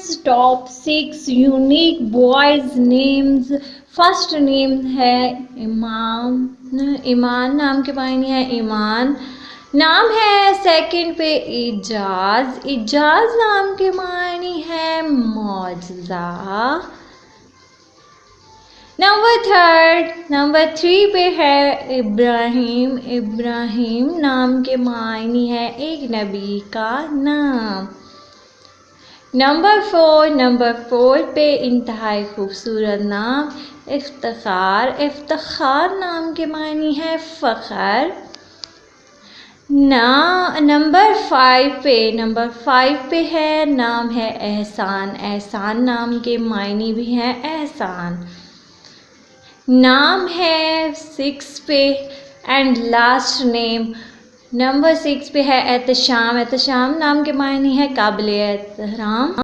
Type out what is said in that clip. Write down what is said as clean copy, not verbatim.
Indians top 6 unique boys names. First name है ईमान नाम के मायने है ईमान नाम है। सेकंड पे इजाज नाम के मायने है मौजज़ा। नंबर 3 पे है इब्राहिम नाम के मायने है एक नबी का नाम। नंबर 4 पे इंतहाई खूबसूरत नाम इफ्तिखार नाम के मायने है फ़ख्र। नंबर 5 पे है नाम है एहसान नाम के मायने भी है एहसान। नाम है 6 पे एंड लास्ट नेम नंबर 6 पे है एहतशाम नाम के मायने है काबिल एहतराम।